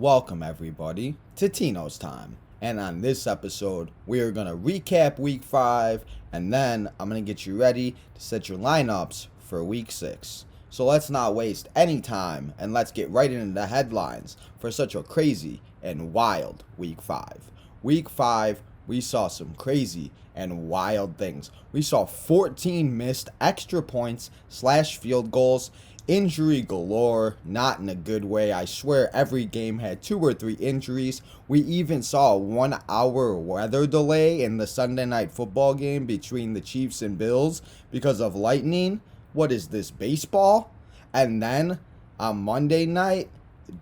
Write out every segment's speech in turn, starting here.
Welcome everybody to Tino's Time. And on this episode, we are going to recap week 5 and then I'm going to get you ready to set your lineups for week 6. So let's not waste any time and let's get right into the headlines for such a crazy and wild week 5. Week 5, we saw some crazy and wild things. We saw 14 missed extra points / field goals. Injury galore, not in a good way. I swear every game had 2 or 3 injuries. We even saw a 1-hour weather delay in the Sunday night football game between the Chiefs and Bills because of lightning. What is this, baseball? And then on Monday night,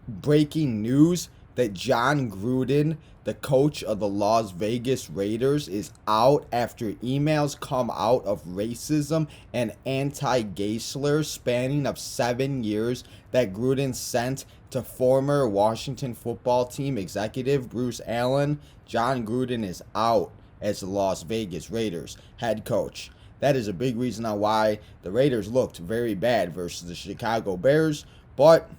breaking news that Jon Gruden, the coach of the Las Vegas Raiders, is out after emails come out of racism and anti-gay slurs spanning of 7 years that Gruden sent to former Washington football team executive Bruce Allen. Jon Gruden is out as the Las Vegas Raiders head coach. That is a big reason on why the Raiders looked very bad versus the Chicago Bears, but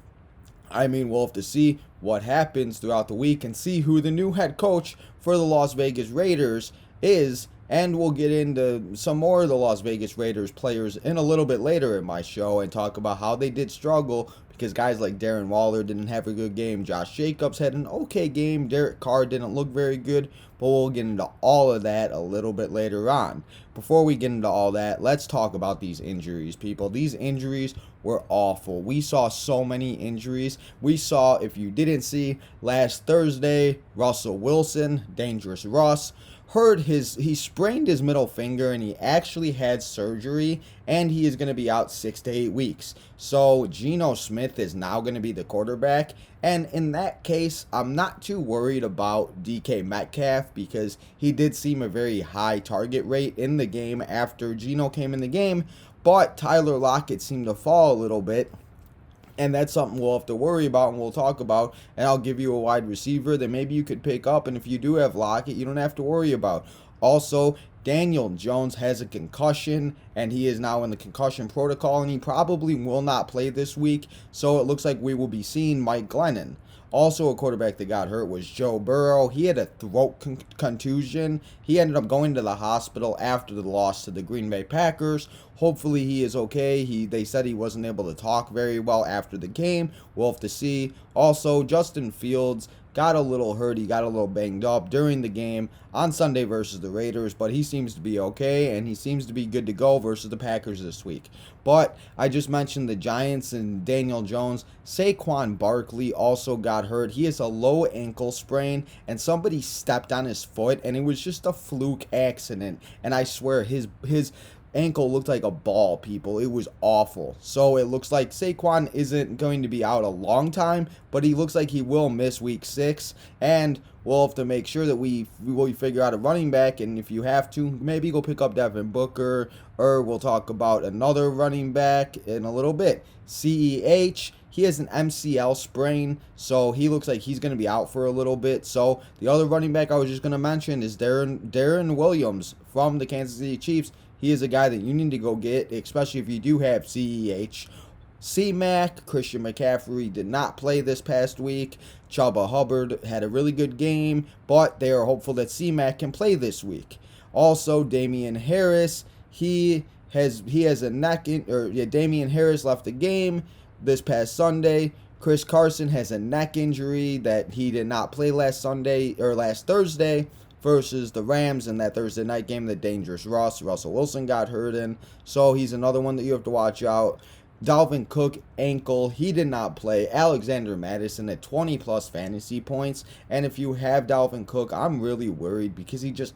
we'll have to see what happens throughout the week and see who the new head coach for the Las Vegas Raiders is. And we'll get into some more of the Las Vegas Raiders players in a little bit later in my show and talk about how they did struggle because guys like Darren Waller didn't have a good game. Josh Jacobs had an okay game. Derek Carr didn't look very good, but we'll get into all of that a little bit later on. Before we get into all that, let's talk about these injuries, people. These injuries were awful. We saw so many injuries. We saw, if you didn't see, last Thursday, Russell Wilson, Dangerous Russ, he sprained his middle finger and he actually had surgery and he is going to be out 6 to 8 weeks. So Geno Smith is now going to be the quarterback. And in that case, I'm not too worried about DK Metcalf because he did seem a very high target rate in the game after Geno came in the game. But Tyler Lockett seemed to fall a little bit. And that's something we'll have to worry about and we'll talk about. And I'll give you a wide receiver that maybe you could pick up. And if you do have Lockett, you don't have to worry about. Also, Daniel Jones has a concussion and he is now in the concussion protocol and he probably will not play this week. So it looks like we will be seeing Mike Glennon. Also, a quarterback that got hurt was Joe Burrow. He had a throat contusion. He ended up going to the hospital after the loss to the Green Bay Packers. Hopefully he is okay. They said he wasn't able to talk very well after the game. We'll have to see. Also, Justin Fields got a little hurt. He got a little banged up during the game on Sunday versus the Raiders, but he seems to be okay, and he seems to be good to go versus the Packers this week. But I just mentioned the Giants and Daniel Jones. Saquon Barkley also got hurt. He has a low ankle sprain, and somebody stepped on his foot, and it was just a fluke accident. And I swear, his ankle looked like a ball, people. It was awful. So it looks like Saquon isn't going to be out a long time, but he looks like he will miss week 6. And we'll have to make sure that we figure out a running back. And if you have to, maybe go pick up Devin Booker, or we'll talk about another running back in a little bit. CEH, he has an MCL sprain, so he looks like he's going to be out for a little bit. So the other running back I was just going to mention is Darren Williams from the Kansas City Chiefs. He is a guy that you need to go get, especially if you do have CEH. C-Mac, Christian McCaffrey did not play this past week. Chuba Hubbard had a really good game, but they are hopeful that C-Mac can play this week. Also, Damian Harris, Damian Harris left the game this past Sunday. Chris Carson has a neck injury that he did not play last Thursday versus the Rams in that Thursday night game that Dangerous Russell Wilson got hurt in. So he's another one that you have to watch out. Dalvin Cook, ankle, he did not play. Alexander Mattison at 20-plus fantasy points. And if you have Dalvin Cook, I'm really worried because he just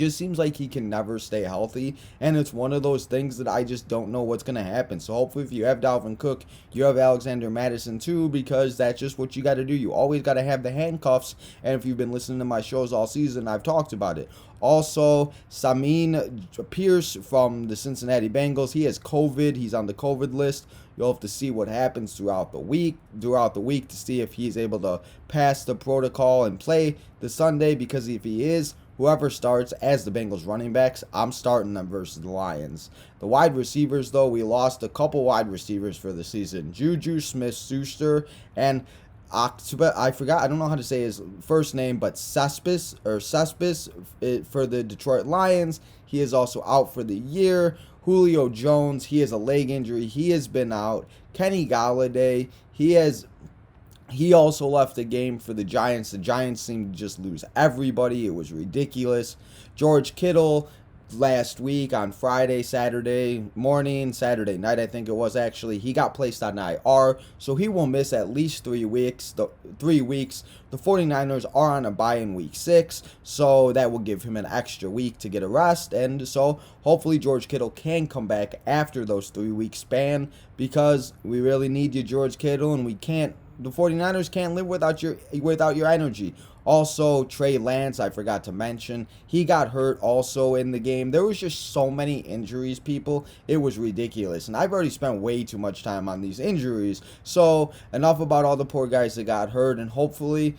seems like he can never stay healthy, and it's one of those things that I just don't know what's going to happen. So hopefully if you have Dalvin Cook, you have Alexander Mattison too, because that's just what you got to do. You always got to have the handcuffs, and if you've been listening to my shows all season, I've talked about it. Also, Sameen Pierce from the Cincinnati Bengals, he has COVID. He's on the COVID list. You'll have to see what happens throughout the week to see if he's able to pass the protocol and play the Sunday, because if he is, whoever starts as the Bengals running backs, I'm starting them versus the Lions. The wide receivers, though, we lost a couple wide receivers for the season. Juju Smith-Schuster, and I forgot. I don't know how to say his first name, but Cespedes for the Detroit Lions. He is also out for the year. Julio Jones, he has a leg injury. He has been out. Kenny Galladay, he also left the game for the Giants. The Giants seemed to just lose everybody. It was ridiculous. George Kittle, last week on Saturday night, I think it was actually, he got placed on IR, so he will miss at least 3 weeks. The 49ers are on a bye in week 6, so that will give him an extra week to get a rest, and so hopefully George Kittle can come back after those 3-week span, because we really need you, George Kittle, and the 49ers can't live without your energy. Also, Trey Lance, I forgot to mention, he got hurt also in the game. There was just so many injuries, people. It was ridiculous. And I've already spent way too much time on these injuries. So, enough about all the poor guys that got hurt. And hopefully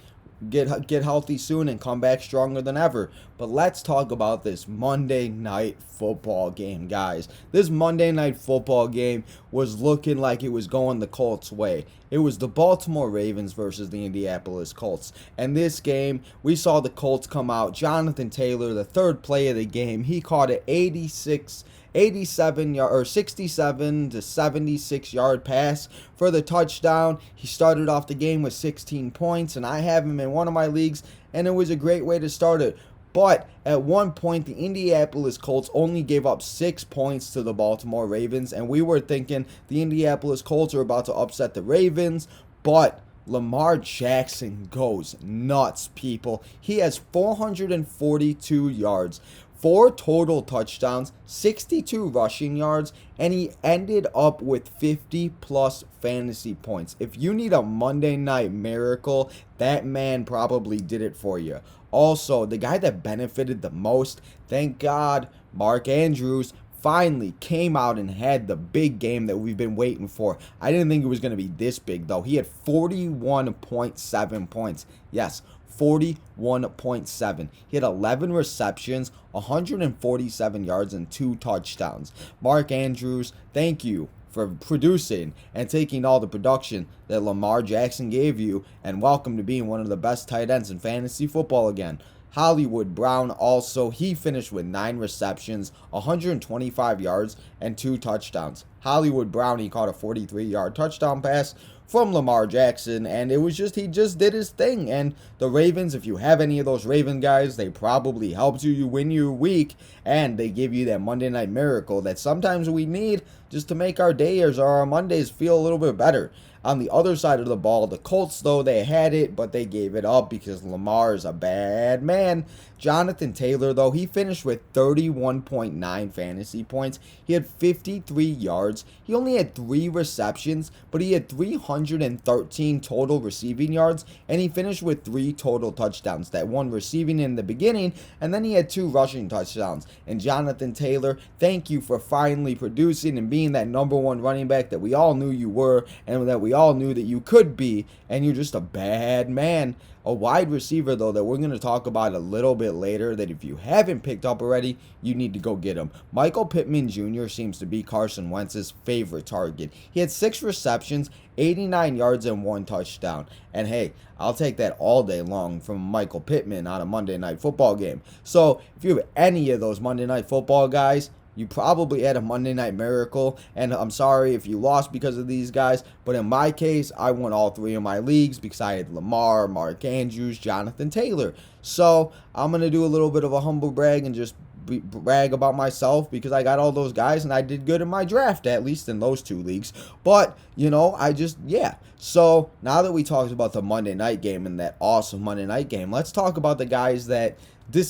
get healthy soon and come back stronger than ever. But let's talk about this Monday Night Football game, guys. This Monday Night Football game was looking like it was going the Colts' way. It was the Baltimore Ravens versus the Indianapolis Colts. And this game, we saw the Colts come out. Jonathan Taylor, the third play of the game, he caught an 67 or 67 to 76 yard pass for the touchdown. He started off the game with 16 points, and I have him in one of my leagues, and it was a great way to start it. But at one point, the Indianapolis Colts only gave up 6 points to the Baltimore Ravens, and we were thinking the Indianapolis Colts are about to upset the Ravens, but Lamar Jackson goes nuts, people. He has 442 yards, 4 total touchdowns, 62 rushing yards, and he ended up with 50-plus fantasy points. If you need a Monday night miracle, that man probably did it for you. Also, the guy that benefited the most, thank God, Mark Andrews, finally came out and had the big game that we've been waiting for. I didn't think it was going to be this big, though. He had 41.7 points. Yes, 41.7. He had 11 receptions, 147 yards, and 2 touchdowns. Mark Andrews, thank you for producing and taking all the production that Lamar Jackson gave you, and welcome to being one of the best tight ends in fantasy football again. Hollywood Brown also, he finished with 9 receptions, 125 yards, and 2 touchdowns. Hollywood Brown, he caught a 43-yard touchdown pass from Lamar Jackson, and he just did his thing. And the Ravens, if you have any of those Raven guys, they probably helped you win your week, and they give you that Monday night miracle that sometimes we need just to make our days or our Mondays feel a little bit better. On the other side of the ball, the Colts, though, they had it, but they gave it up because Lamar is a bad man. Jonathan Taylor, though, he finished with 31.9 fantasy points. He had 53 yards. He only had 3 receptions, but he had 313 total receiving yards, and he finished with 3 total touchdowns. That one receiving in the beginning, and then he had 2 rushing touchdowns. And Jonathan Taylor, thank you for finally producing and being that number 1 running back that we all knew you were, and that we all knew that you could be, and you're just a bad man. A wide receiver, though, that we're going to talk about a little bit later, that if you haven't picked up already, you need to go get him. Michael Pittman Jr. seems to be Carson Wentz's favorite target. He had 6 receptions, 89 yards, and 1 touchdown. And hey, I'll take that all day long from Michael Pittman on a Monday Night Football game. So if you have any of those Monday Night Football guys, you probably had a Monday Night Miracle, and I'm sorry if you lost because of these guys, but in my case, I won all 3 of my leagues because I had Lamar, Mark Andrews, Jonathan Taylor. So I'm going to do a little bit of a humble brag and just brag about myself because I got all those guys and I did good in my draft, at least in those 2 leagues. But, yeah. So now that we talked about the Monday night game and that awesome Monday night game, let's talk about the guys that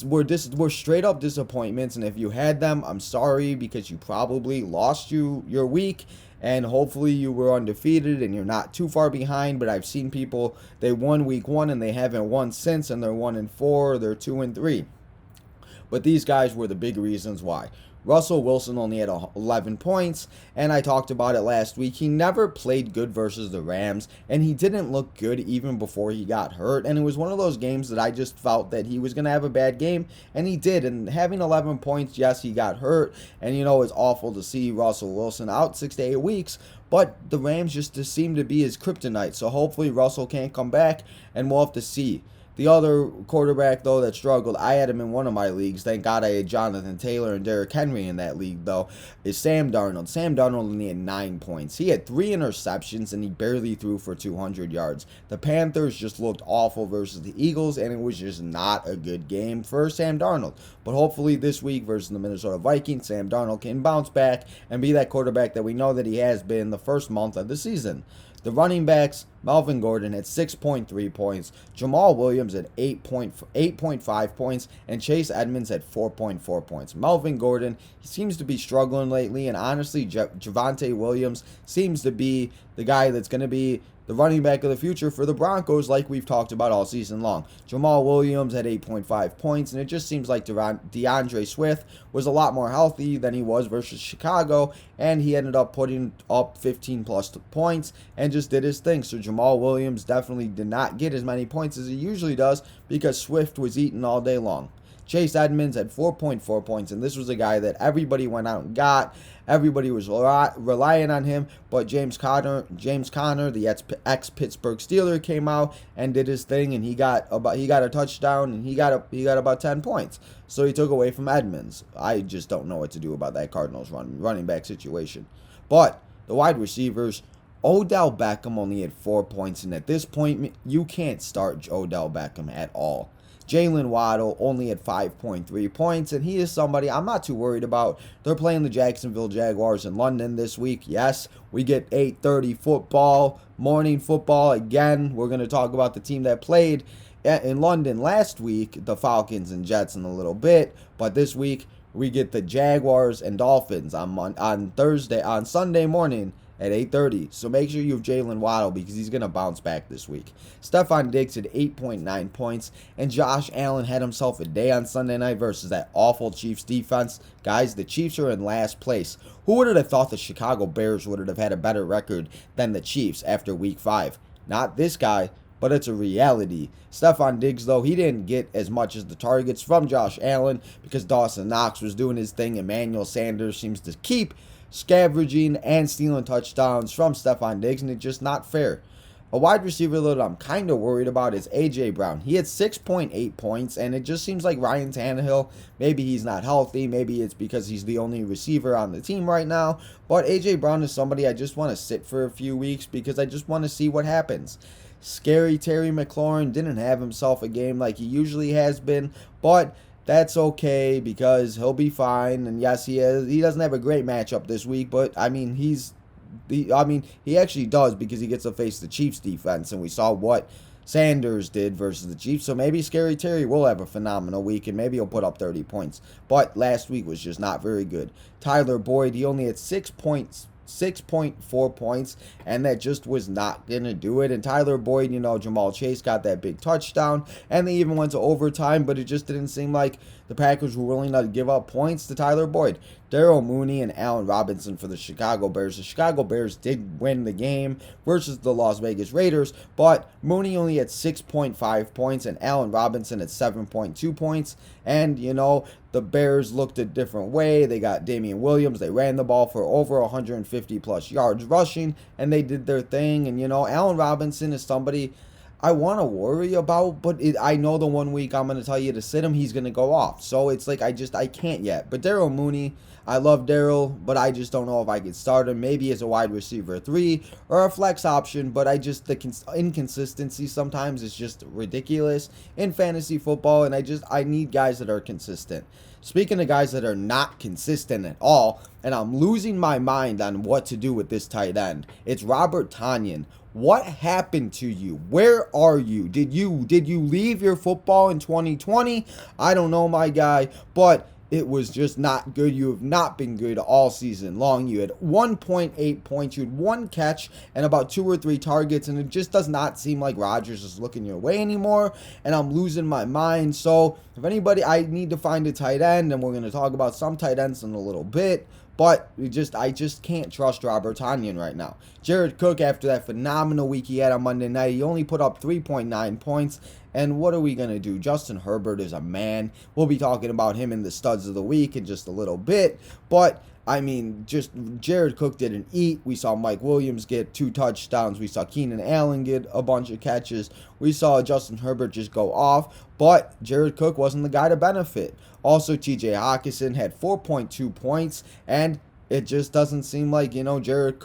were straight up disappointments, and if you had them, I'm sorry because you probably lost your week, and hopefully you were undefeated and you're not too far behind. But I've seen people, they won week 1 and they haven't won since, and they're 1-4, they're 2-3. But these guys were the big reasons why. Russell Wilson only had 11 points, and I talked about it last week. He never played good versus the Rams, and he didn't look good even before he got hurt, and it was one of those games that I just felt that he was going to have a bad game, and he did, and having 11 points, yes, he got hurt, and it's awful to see Russell Wilson out 6 to 8 weeks, but the Rams just seem to be his kryptonite, so hopefully Russell can't come back, and we'll have to see. The other quarterback, though, that struggled, I had him in one of my leagues. Thank God I had Jonathan Taylor and Derrick Henry in that league, though, is Sam Darnold. Sam Darnold only had 9 points. He had 3 interceptions, and he barely threw for 200 yards. The Panthers just looked awful versus the Eagles, and it was just not a good game for Sam Darnold. But hopefully this week versus the Minnesota Vikings, Sam Darnold can bounce back and be that quarterback that we know that he has been the first month of the season. The running backs, Melvin Gordon had 6.3 points, Jamal Williams had 8.5 points, and Chase Edmonds had 4.4 points. Melvin Gordon, he seems to be struggling lately, and honestly, Javonte Williams seems to be the guy that's going to be the running back of the future for the Broncos, like we've talked about all season long. Jamal Williams had 8.5 points, and it just seems like DeAndre Swift was a lot more healthy than he was versus Chicago, and he ended up putting up 15 plus points and just did his thing. So Jamal Williams definitely did not get as many points as he usually does because Swift was eating all day long. Chase Edmonds had 4.4 points, and this was a guy that everybody went out and got. Everybody was relying on him, but James Conner, the ex-Pittsburgh Steeler, came out and did his thing, and he got a touchdown, and he got about 10 points. So he took away from Edmonds. I just don't know what to do about that Cardinals running back situation. But the wide receivers, Odell Beckham only had 4 points, and at this point, you can't start Odell Beckham at all. Jalen Waddle only had 5.3 points, and he is somebody I'm not too worried about. They're playing the Jacksonville Jaguars in London this week. Yes, we get 8:30 football, morning football. Again, we're going to talk about the team that played in London last week, the Falcons and Jets in a little bit, but this week we get the Jaguars and Dolphins on Sunday morning at 8:30. So make sure you have Jalen Waddle because he's going to bounce back this week. Stephon Diggs had 8.9 points, and Josh Allen had himself a day on Sunday night versus that awful Chiefs defense. Guys, the Chiefs are in last place. Who would have thought the Chicago Bears would have had a better record than the Chiefs after week 5? Not this guy, but it's a reality. Stephon Diggs, though, he didn't get as much as the targets from Josh Allen because Dawson Knox was doing his thing. Emmanuel Sanders seems to keep scavenging and stealing touchdowns from Stephon Diggs, and it's just not fair. A wide receiver that I'm kind of worried about is A.J. Brown. He had 6.8 points, and it just seems like Ryan Tannehill, maybe he's not healthy, maybe it's because he's the only receiver on the team right now, but A.J. Brown is somebody I just want to sit for a few weeks because I just want to see what happens. Scary Terry McLaurin didn't have himself a game like he usually has been, but that's okay because he'll be fine. And yes, he doesn't have a great matchup this week, but I mean he actually does because he gets to face the Chiefs defense, and we saw what Sanders did versus the Chiefs. So maybe Scary Terry will have a phenomenal week, and maybe he'll put up 30 points. But last week was just not very good. Tyler Boyd, he only had 6.4 points, and that just was not going to do it. And Tyler Boyd, Jamal Chase got that big touchdown, and they even went to overtime, but it just didn't seem like the Packers were willing to give up points to Tyler Boyd. Darrell Mooney and Allen Robinson for the Chicago Bears. The Chicago Bears did win the game versus the Las Vegas Raiders, but Mooney only had 6.5 points, and Allen Robinson at 7.2 points. And, the Bears looked a different way. They got Damian Williams. They ran the ball for over 150 plus yards rushing, and they did their thing. And, Allen Robinson is somebody I want to worry about, but I know the 1 week I'm going to tell you to sit him, he's going to go off. So it's like I can't yet. But Darrell Mooney, I love Darrell, but I just don't know if I could start him. Maybe as a wide receiver 3 or a flex option, but the inconsistency sometimes is just ridiculous in fantasy football, and I need guys that are consistent. Speaking of guys that are not consistent at all, and I'm losing my mind on what to do with this tight end, it's Robert Tanyan. What happened to you? Where are you? Did you leave your football in 2020? I don't know, my guy, but it was just not good. You have not been good all season long. You had 1.8 points. You had one catch and about 2 or 3 targets, and it just does not seem like Rodgers is looking your way anymore, and I'm losing my mind. So if anybody, I need to find a tight end, and we're going to talk about some tight ends in a little bit. But I just can't trust Robert Tanyan right now. Jared Cook, after that phenomenal week he had on Monday night, he only put up 3.9 points. And what are we going to do? Justin Herbert is a man. We'll be talking about him in the studs of the week in just a little bit. But, I mean, just Jared Cook didn't eat. We saw Mike Williams get 2 touchdowns. We saw Keenan Allen get a bunch of catches. We saw Justin Herbert just go off. But Jared Cook wasn't the guy to benefit. Also, TJ Hawkinson had 4.2 points. And it just doesn't seem like, Jared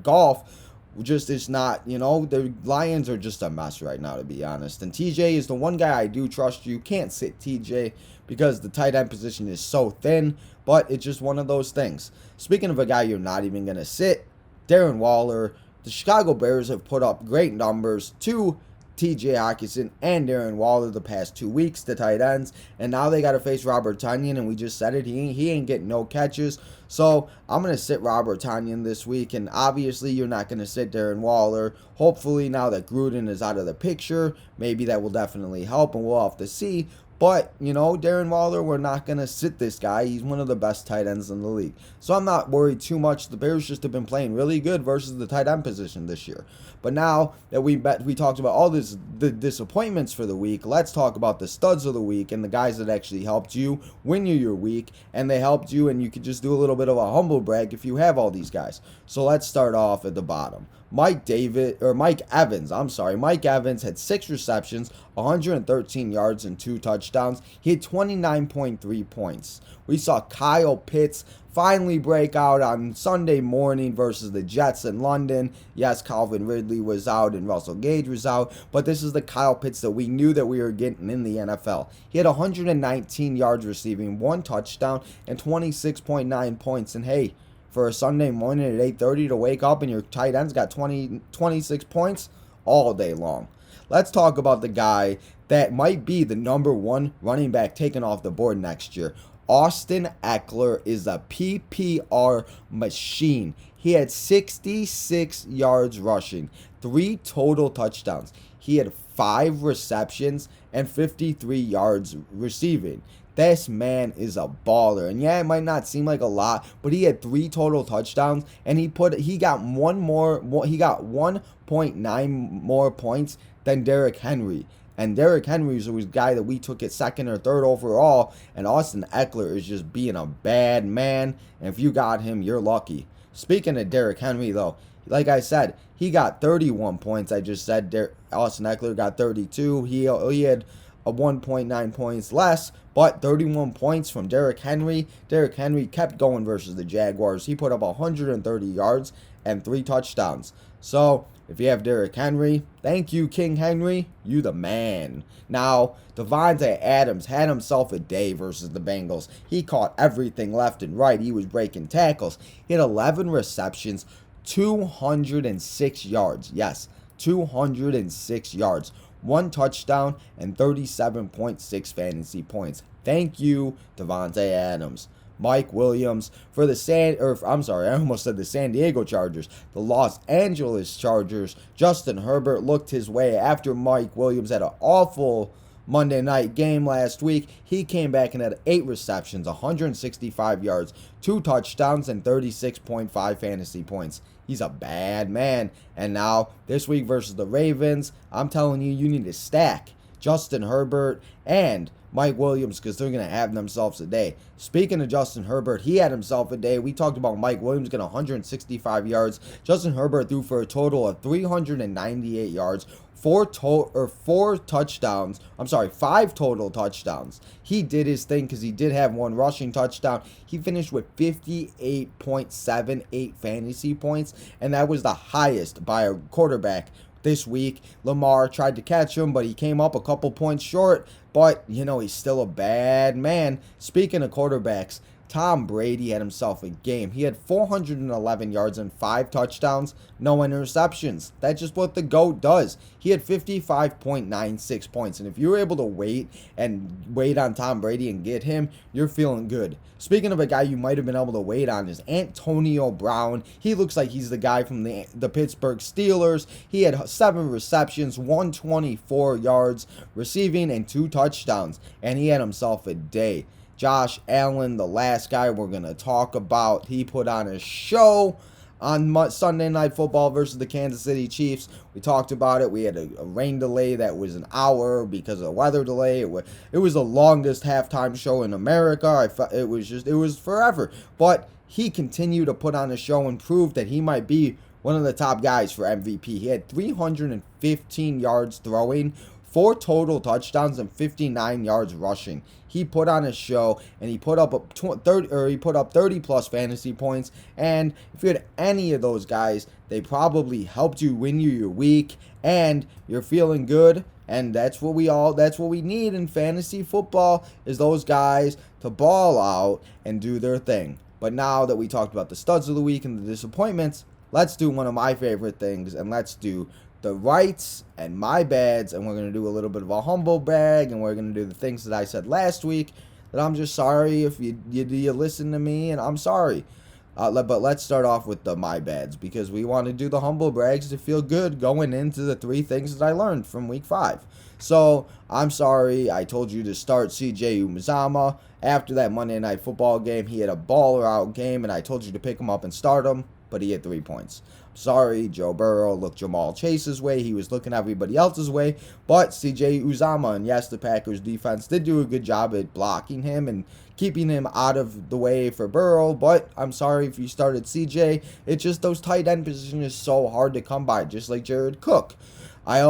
Goff just is not, the Lions are just a mess right now, to be honest. And TJ is the one guy I do trust. You can't sit TJ because the tight end position is so thin, but it's just one of those things. Speaking of a guy you're not even going to sit, Darren Waller, the Chicago Bears have put up great numbers to TJ Hawkinson and Darren Waller the past 2 weeks, the tight ends, and now they got to face Robert Tanyan, and we just said it, he ain't getting no catches. So I'm going to sit Robert Tanyan this week, and obviously you're not going to sit Darren Waller. Hopefully now that Gruden is out of the picture, maybe that will definitely help, and we'll have to see. But, Darren Waller, we're not going to sit this guy. He's one of the best tight ends in the league. So I'm not worried too much. The Bears just have been playing really good versus the tight end position this year. But now that we talked about all the disappointments for the week, let's talk about the studs of the week and the guys that actually helped you win your week. And they helped you, and you could just do a little bit of a humble brag if you have all these guys. So let's start off at the bottom. Mike Evans had 6 receptions, 113 yards, and 2 touchdowns. He had 29.3 points. We saw Kyle Pitts finally break out on Sunday morning versus the Jets in London. Yes, Calvin Ridley was out and Russell Gage was out, but this is the Kyle Pitts that we knew that we were getting in the NFL. He had 119 yards receiving, 1 touchdown, and 26.9 points. And hey, for a Sunday morning at 8:30 to wake up and your tight end's got 26 points all day long. Let's talk about the guy that might be the number 1 running back taken off the board next year. Austin Eckler is a PPR machine. He had 66 yards rushing, 3 total touchdowns. He had 5 receptions and 53 yards receiving. This man is a baller. And yeah, it might not seem like a lot, but he had 3 total touchdowns, and he got 1.9 more points than Derrick Henry. And Derrick Henry was a guy that we took at 2nd or 3rd overall, and Austin Eckler is just being a bad man. And if you got him, you're lucky. Speaking of Derrick Henry, though, like I said, he got 31 points. I just said Austin Eckler got 32. He had a 1.9 points less, but 31 points from Derrick Henry. Derrick Henry kept going versus the Jaguars. He put up 130 yards and 3 touchdowns. So if you have Derrick Henry, thank you, King Henry. You the man. Now, Devontae Adams had himself a day versus the Bengals. He caught everything left and right. He was breaking tackles. He had 11 receptions, 206 yards. Yes, 206 yards. 1 touchdown, and 37.6 fantasy points. Thank you, Devontae Adams. Mike Williams for the San Diego Chargers. The Los Angeles Chargers. Justin Herbert looked his way after Mike Williams had an awful Monday night game last week. He came back and had 8 receptions, 165 yards, 2 touchdowns, and 36.5 fantasy points. He's a bad man. And now, this week versus the Ravens, I'm telling you, you need to stack Justin Herbert and Mike Williams because they're going to have themselves a day. Speaking of Justin Herbert, he had himself a day. We talked about Mike Williams getting 165 yards. Justin Herbert threw for a total of 398 yards. 5 total touchdowns. He did his thing because he did have 1 rushing touchdown. He finished with 58.78 fantasy points, and that was the highest by a quarterback this week. Lamar tried to catch him, but he came up a couple points short, but, he's still a bad man. Speaking of quarterbacks, Tom Brady had himself a game. He had 411 yards and 5 touchdowns, no interceptions. That's just what the GOAT does. He had 55.96 points. And if you're able to wait on Tom Brady and get him, you're feeling good. Speaking of a guy you might have been able to wait on is Antonio Brown. He looks like he's the guy from the Pittsburgh Steelers. He had 7 receptions, 124 yards receiving, and 2 touchdowns. And he had himself a day. Josh Allen, the last guy we're going to talk about, he put on a show on Sunday Night Football versus the Kansas City Chiefs. We talked about it. We had a rain delay that was an hour because of a weather delay. It was the longest halftime show in America. It was forever. But he continued to put on a show and proved that he might be one of the top guys for MVP. He had 315 yards throwing, 4 total touchdowns, and 59 yards rushing. He put on a show, and he put up 30 plus fantasy points. And if you had any of those guys, they probably helped you win your week, and you're feeling good. And that's what we need in fantasy football, is those guys to ball out and do their thing. But now that we talked about the studs of the week and the disappointments, let's do one of my favorite things, and let's do the rights and my bads, and we're going to do a little bit of a humble brag, and we're going to do the things that I said last week that I'm just sorry if you listen to me, and I'm sorry. But let's start off with the my bads, because we want to do the humble brags to feel good going into the 3 things that I learned from week 5. So I'm sorry I told you to start CJ Uzomah. After that Monday Night Football game, he had a baller out game, and I told you to pick him up and start him, but he had 3 points. Sorry, Joe Burrow looked Jamal Chase's way. He was looking everybody else's way. But CJ Uzomah, and yes, the Packers defense did do a good job at blocking him and keeping him out of the way for Burrow. But I'm sorry if you started CJ. It's just those tight end positions is so hard to come by, just like Jared Cook. I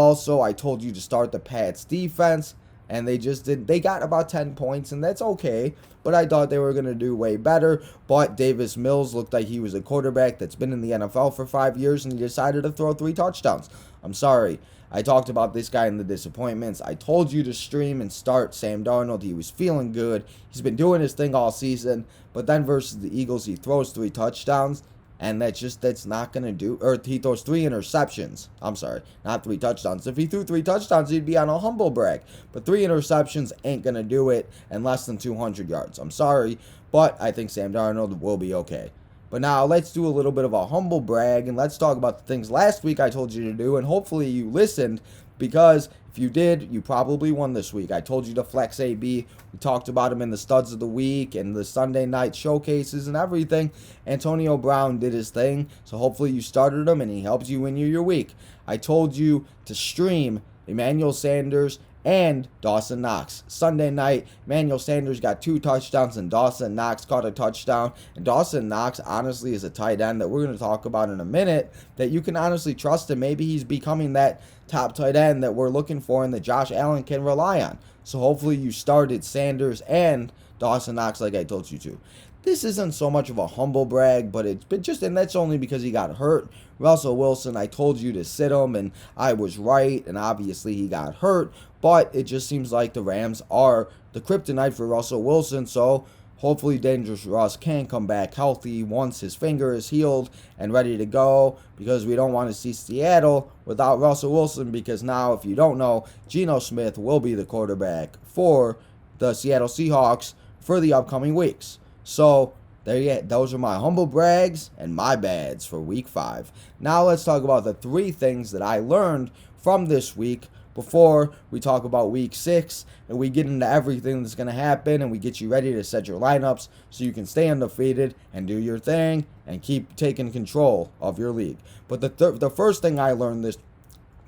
told you to start the Pats defense, and they got about 10 points, and that's okay. But I thought they were going to do way better. But Davis Mills looked like he was a quarterback that's been in the NFL for 5 years, and he decided to throw 3 touchdowns. I'm sorry. I talked about this guy in the disappointments. I told you to stream and start Sam Darnold. He was feeling good. He's been doing his thing all season. But then versus the Eagles, he throws 3 touchdowns. And that's not going to do, or he throws 3 interceptions. I'm sorry, not 3 touchdowns. If he threw 3 touchdowns, he'd be on a humble brag. But 3 interceptions ain't going to do it, and less than 200 yards. I'm sorry, but I think Sam Darnold will be okay. But now let's do a little bit of a humble brag, and let's talk about the things last week I told you to do, and hopefully you listened, because if you did, you probably won this week. I told you to flex AB. We talked about him in the studs of the week and the Sunday night showcases and everything. Antonio Brown did his thing, so hopefully you started him and he helps you win your week. I told you to stream Emmanuel Sanders and Dawson Knox. Sunday night, Emmanuel Sanders got 2 touchdowns and Dawson Knox caught a touchdown. And Dawson Knox honestly is a tight end that we're going to talk about in a minute that you can honestly trust him. Maybe he's becoming that top tight end that we're looking for and that Josh Allen can rely on. So hopefully you started Sanders and Dawson Knox like I told you to. This isn't so much of a humble brag, but it's been and that's only because he got hurt. Russell Wilson, I told you to sit him, and I was right, and obviously he got hurt, but it just seems like the Rams are the kryptonite for Russell Wilson, so hopefully Dangerous Russ can come back healthy once his finger is healed and ready to go, because we don't want to see Seattle without Russell Wilson, because now, if you don't know, Geno Smith will be the quarterback for the Seattle Seahawks for the upcoming weeks. So, there you go. Those are my humble brags and my bads for week 5. Now let's talk about the 3 things that I learned from this week before we talk about week 6 and we get into everything that's going to happen and we get you ready to set your lineups so you can stay undefeated and do your thing and keep taking control of your league. But the first thing I learned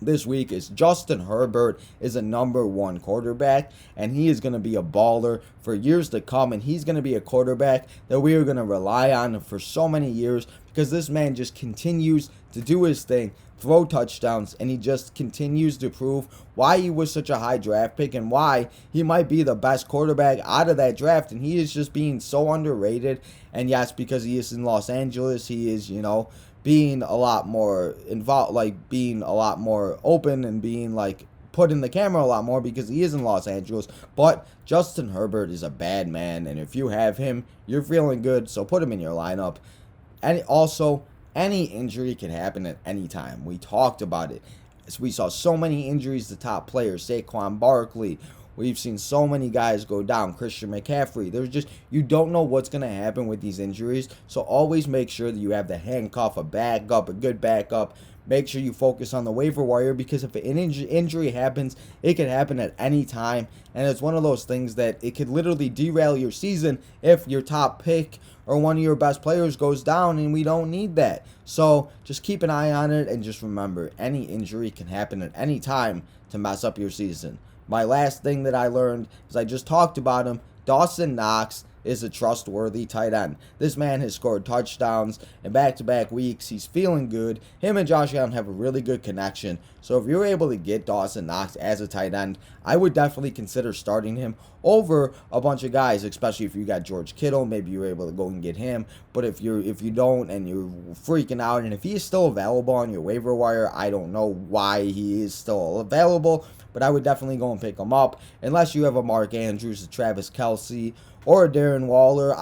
this week is Justin Herbert is a number 1 quarterback, and he is going to be a baller for years to come, and he's going to be a quarterback that we are going to rely on for so many years, because this man just continues to do his thing, throw touchdowns, and he just continues to prove why he was such a high draft pick and why he might be the best quarterback out of that draft, and he is just being so underrated. And yes, because he is in Los Angeles, he is, being a lot more involved, like being a lot more open and being like put in the camera a lot more because he is in Los Angeles. But Justin Herbert is a bad man, and if you have him, you're feeling good, so put him in your lineup. And also, any injury can happen at any time. We talked about it. We saw so many injuries to top players. Saquon Barkley. We've seen so many guys go down. Christian McCaffrey. You don't know what's going to happen with these injuries. So always make sure that you have the handcuff, a backup, a good backup. Make sure you focus on the waiver wire, because if an injury happens, it can happen at any time. And it's one of those things that it could literally derail your season if your top pick or one of your best players goes down, and we don't need that. So just keep an eye on it, and just remember, any injury can happen at any time to mess up your season. My last thing that I learned is, I just talked about him, Dawson Knox is a trustworthy tight end. This man has scored touchdowns in back-to-back weeks. He's feeling good. Him and Josh Allen have a really good connection. So if you're able to get Dawson Knox as a tight end, I would definitely consider starting him over a bunch of guys, especially if you got George Kittle. Maybe you're able to go and get him. But if you don't, and you're freaking out, and if he is still available on your waiver wire, I don't know why he is still available, but I would definitely go and pick him up. Unless you have a Mark Andrews, a Travis Kelce, or a Darren Waller,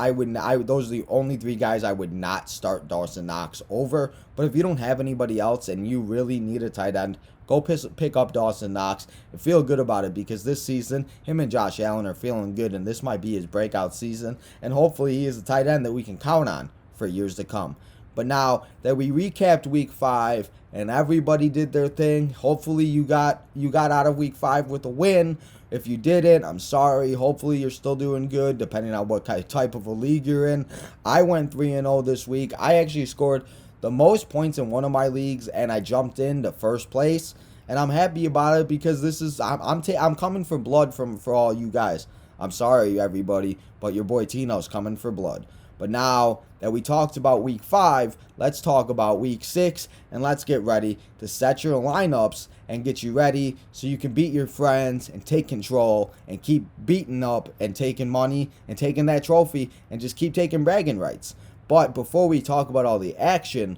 those are the only three guys I would not start Dawson Knox over. But if you don't have anybody else and you really need a tight end, go pick up Dawson Knox and feel good about it, because this season, him and Josh Allen are feeling good, and this might be his breakout season. And hopefully he is a tight end that we can count on for years to come. But now that we recapped Week 5 and everybody did their thing, hopefully you got out of Week 5 with a win. If you didn't, I'm sorry. Hopefully you're still doing good, depending on what type of a league you're in. I went 3-0 this week. I actually scored the most points in one of my leagues, and I jumped into first place. And I'm happy about it, because I'm coming for blood for all you guys. I'm sorry, everybody, but your boy Tino's coming for blood. But now that we talked about Week 5, let's talk about Week 6, and let's get ready to set your lineups and get you ready so you can beat your friends and take control and keep beating up and taking money and taking that trophy and just keep taking bragging rights. But before we talk about all the action,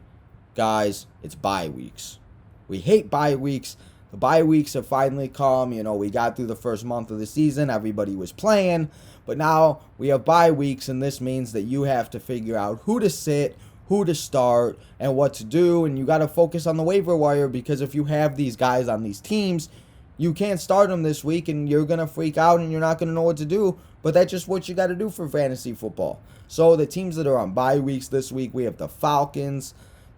guys, it's bye weeks. We hate bye weeks. The bye weeks have finally come. We got through the first month of the season. Everybody was playing. But now we have bye weeks, and this means that you have to figure out who to sit, who to start, and what to do. And you got to focus on the waiver wire, because if you have these guys on these teams, you can't start them this week, and you're going to freak out, and you're not going to know what to do. But that's just what you got to do for fantasy football. So the teams that are on bye weeks this week, we have the Falcons,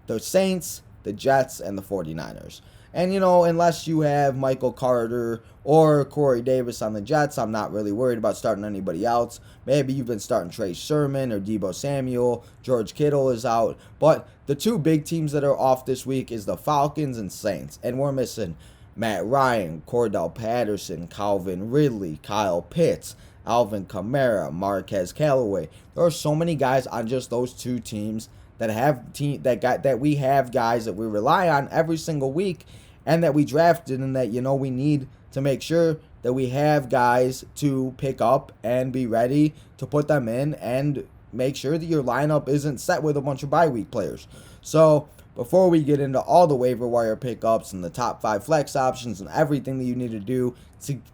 the Saints, the Jets, and the 49ers. And, unless you have Michael Carter or Corey Davis on the Jets, I'm not really worried about starting anybody else. Maybe you've been starting Trey Sermon or Deebo Samuel. George Kittle is out. But the two big teams that are off this week is the Falcons and Saints. And we're missing Matt Ryan, Cordell Patterson, Calvin Ridley, Kyle Pitts, Alvin Kamara, Marquez Callaway. There are so many guys on just those two teams that we have guys that we rely on every single week, and that we drafted, and that we need to make sure that we have guys to pick up and be ready to put them in, and make sure that your lineup isn't set with a bunch of bye week players. So before we get into all the waiver wire pickups and the top 5 flex options and everything that you need to do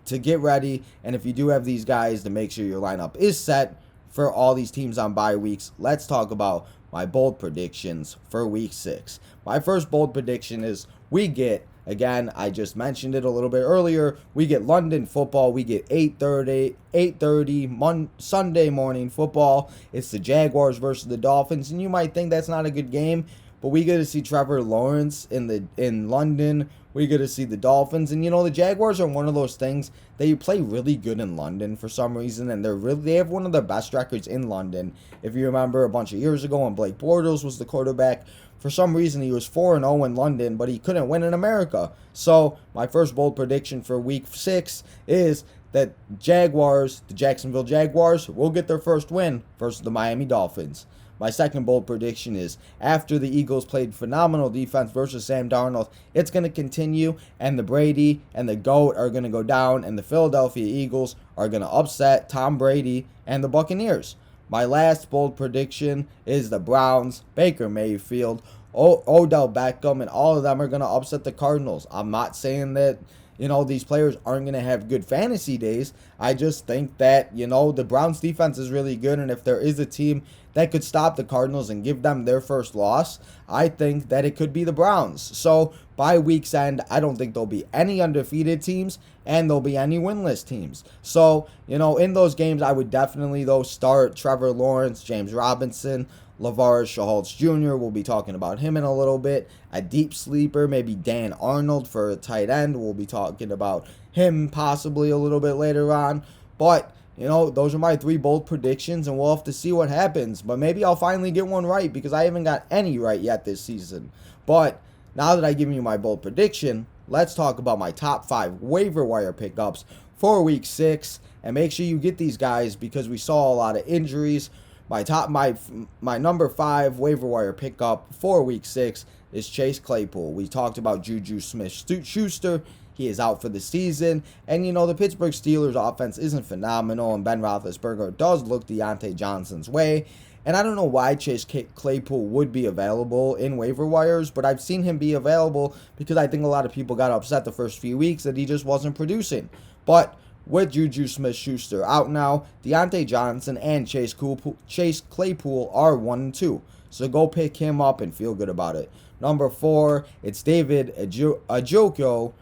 to get ready, and if you do have these guys, to make sure your lineup is set for all these teams on bye weeks, let's talk about my bold predictions for Week 6. My first bold prediction is we get, again, I just mentioned it a little bit earlier, we get London football. We get 8:30 Sunday morning football. It's the Jaguars versus the Dolphins, and you might think that's not a good game, but we get to see Trevor Lawrence in London. We get to see the Dolphins, and the Jaguars are one of those things that you play really good in London for some reason, and they have one of the best records in London. If you remember a bunch of years ago when Blake Bortles was the quarterback, for some reason he was 4-0 in London, but he couldn't win in America. So my first bold prediction for Week 6 is that the Jacksonville Jaguars, will get their first win versus the Miami Dolphins. My second bold prediction is after the Eagles played phenomenal defense versus Sam Darnold, it's going to continue, and the Brady and the GOAT are going to go down, and the Philadelphia Eagles are going to upset Tom Brady and the Buccaneers. My last bold prediction is the Browns, Baker Mayfield, Odell Beckham, and all of them are going to upset the Cardinals. I'm not saying that these players aren't going to have good fantasy days. I just think that, the Browns defense is really good, and if there is a team that could stop the Cardinals and give them their first loss, I think that it could be the Browns. So by week's end, I don't think there'll be any undefeated teams and there'll be any winless teams. So, in those games, I would definitely, though, start Trevor Lawrence, James Robinson, LaVar Schultz Jr. We'll be talking about him in a little bit. A deep sleeper, maybe Dan Arnold for a tight end. We'll be talking about him possibly a little bit later on. But, those are my 3 bold predictions, and we'll have to see what happens. But maybe I'll finally get one right, because I haven't got any right yet this season. But now that I've given you my bold prediction, let's talk about my top 5 waiver wire pickups for week 6. And make sure you get these guys, because we saw a lot of injuries. My number 5 waiver wire pickup for week 6 is Chase Claypool. We talked about Juju Smith-Schuster. He is out for the season. And, the Pittsburgh Steelers offense isn't phenomenal, and Ben Roethlisberger does look Deontay Johnson's way. And I don't know why Chase Claypool would be available in waiver wires, but I've seen him be available because I think a lot of people got upset the first few weeks that he just wasn't producing. But with Juju Smith-Schuster out now, Deontay Johnson and Chase Claypool are 1 and 2. So go pick him up and feel good about it. Number 4, it's David Njoku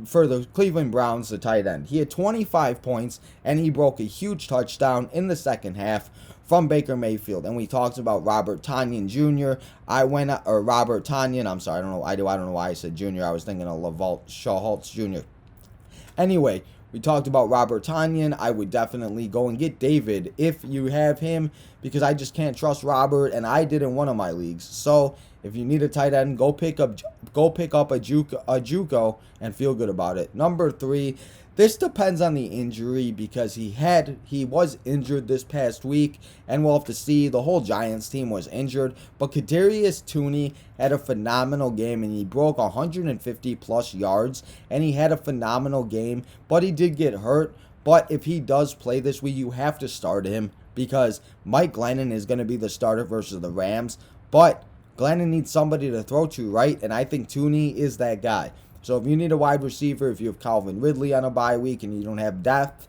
for the Cleveland Browns, the tight end. He had 25 points, and he broke a huge touchdown in the second half from Baker Mayfield. And we talked about Robert Tanyan Jr. Robert Tanyan, I'm sorry, I don't know why I said Jr. I was thinking of LaVar Schultz Jr. Anyway, we talked about Robert Tanyan. I would definitely go and get David if you have him, because I just can't trust Robert, and I did in one of my leagues. So if you need a tight end, go pick up a JUCO and feel good about it. Number 3, this depends on the injury, because he was injured this past week, and we'll have to see. The whole Giants team was injured, but Kadarius Toney had a phenomenal game, and he broke 150 plus yards, and he had a phenomenal game, but he did get hurt. But if he does play this week, you have to start him, because Mike Glennon is going to be the starter versus the Rams, but Glennon needs somebody to throw to, right? And I think Toney is that guy. So if you need a wide receiver, if you have Calvin Ridley on a bye week and you don't have depth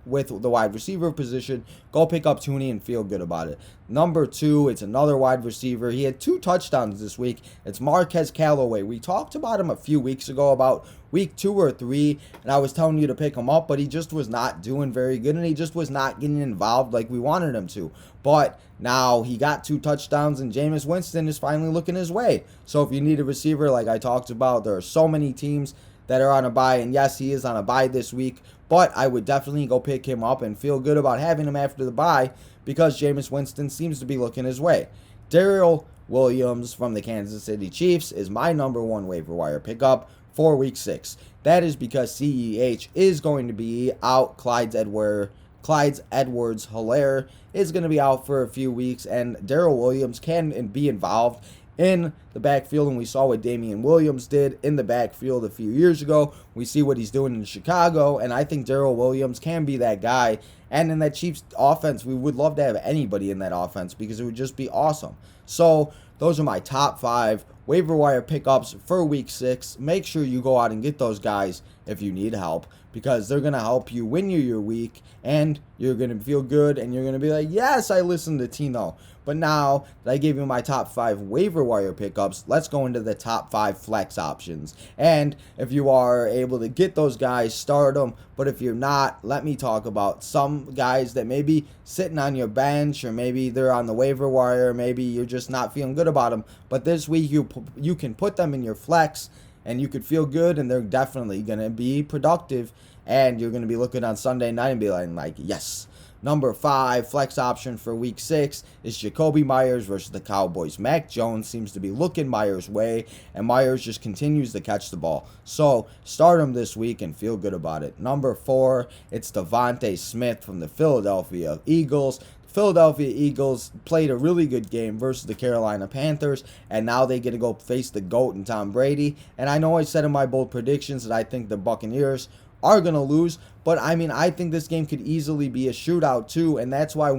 with the wide receiver position, go pick up Toney and feel good about it. Number 2, it's another wide receiver. He had 2 touchdowns this week. It's Marquez Callaway. We talked about him a few weeks ago, about week 2 or 3, and I was telling you to pick him up, but he just was not doing very good, and he just was not getting involved like we wanted him to. But now he got 2 touchdowns, and Jameis Winston is finally looking his way. So if you need a receiver, like I talked about, there are so many teams that are on a bye, and yes, he is on a bye this week, but I would definitely go pick him up and feel good about having him after the bye, because Jameis Winston seems to be looking his way. Darren Williams from the Kansas City Chiefs is my number 1 waiver wire pickup for week 6. That is because CEH is going to be out. Clyde Edwards-Helaire is going to be out for a few weeks, and Darren Williams can be involved in the backfield, and we saw what Damian Williams did in the backfield a few years ago. We see what he's doing in Chicago, and I think Darren Williams can be that guy. And in that Chiefs offense, we would love to have anybody in that offense, because it would just be awesome. So those are my top 5 waiver wire pickups for week 6. Make sure you go out and get those guys if you need help, because they're going to help you win your week, and you're going to feel good, and you're going to be like, yes, I listened to Tino. But now that I gave you my top 5 waiver wire pickups, let's go into the top 5 flex options. And if you are able to get those guys, start them. But if you're not, let me talk about some guys that may be sitting on your bench, or maybe they're on the waiver wire, maybe you're just not feeling good about them. But this week you can put them in your flex, and you could feel good, and they're definitely going to be productive. And you're going to be looking on Sunday night and be like, yes. Number 5 flex option for week 6 is Jacoby Myers versus the Cowboys. Mac Jones seems to be looking Myers' way, and Myers just continues to catch the ball. So start him this week and feel good about it. Number 4, it's Devontae Smith from the Philadelphia Eagles. Philadelphia Eagles played a really good game versus the Carolina Panthers, and now they get to go face the GOAT and Tom Brady. And I know I said in my bold predictions that I think the Buccaneers are going to lose. But I mean, I think this game could easily be a shootout too, and that's why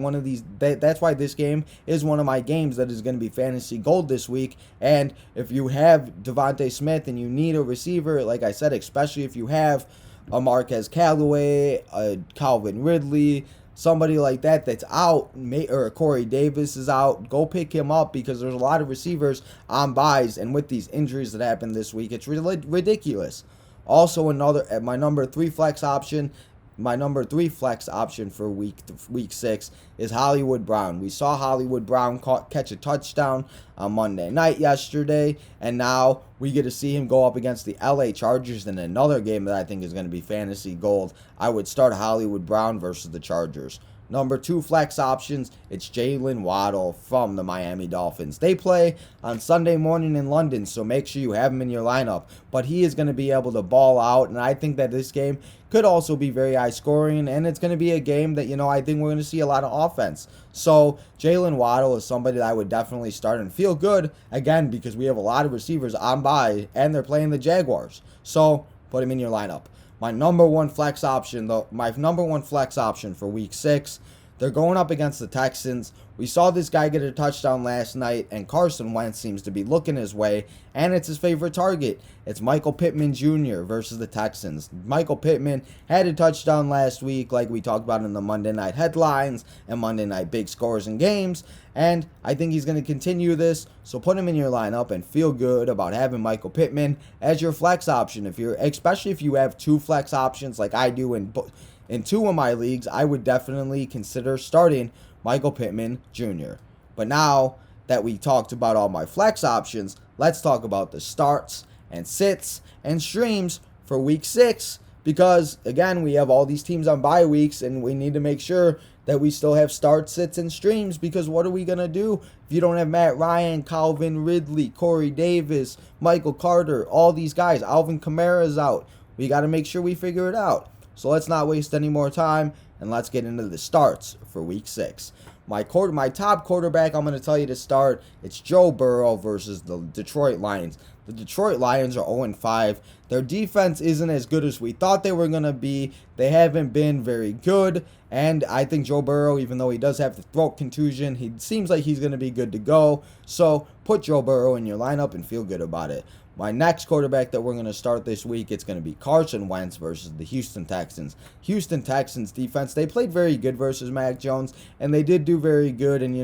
that's why this game is one of my games that is going to be fantasy gold this week. And if you have Devontae Smith and you need a receiver, like I said, especially if you have a Marquez Callaway, a Calvin Ridley, somebody like that that's out, or Corey Davis is out, go pick him up, because there's a lot of receivers on buys, and with these injuries that happened this week, it's really ridiculous. Also, my number three flex option for week 6 is Hollywood Brown. We saw Hollywood Brown catch a touchdown on Monday night yesterday, and now we get to see him go up against the LA Chargers in another game that I think is going to be fantasy gold. I would start Hollywood Brown versus the Chargers. Number 2 flex options, it's Jalen Waddle from the Miami Dolphins. They play on Sunday morning in London, so make sure you have him in your lineup. But he is going to be able to ball out, and I think that this game could also be very high scoring, and it's going to be a game that, I think we're going to see a lot of offense. So Jalen Waddle is somebody that I would definitely start and feel good, again, because we have a lot of receivers on bye, and they're playing the Jaguars. So put him in your lineup. My number one flex option for week 6, they're going up against the Texans. We saw this guy get a touchdown last night, and Carson Wentz seems to be looking his way, and it's his favorite target. It's Michael Pittman Jr. versus the Texans. Michael Pittman had a touchdown last week, like we talked about in the Monday night headlines and Monday night big scores and games, and I think he's going to continue this, so put him in your lineup and feel good about having Michael Pittman as your flex option. Especially if you have 2 flex options like I do in 2 of my leagues, I would definitely consider starting Michael Pittman Jr. But now that we talked about all my flex options, let's talk about the starts and sits and streams for week 6, because again, we have all these teams on bye weeks, and we need to make sure that we still have starts, sits, and streams, because what are we going to do if you don't have Matt Ryan, Calvin Ridley, Corey Davis, Michael Carter, all these guys? Alvin Kamara's out. We got to make sure we figure it out. So let's not waste any more time, and let's get into the starts for week 6. My top quarterback I'm going to tell you to start, it's Joe Burrow versus the Detroit Lions. The Detroit Lions are 0-5. Their defense isn't as good as we thought they were going to be. They haven't been very good. And I think Joe Burrow, even though he does have the throat contusion, he seems like he's going to be good to go. So put Joe Burrow in your lineup and feel good about it. My next quarterback that we're going to start this week, it's going to be Carson Wentz versus the Houston Texans. Houston Texans defense, they played very good versus Mac Jones, and they did do very good, and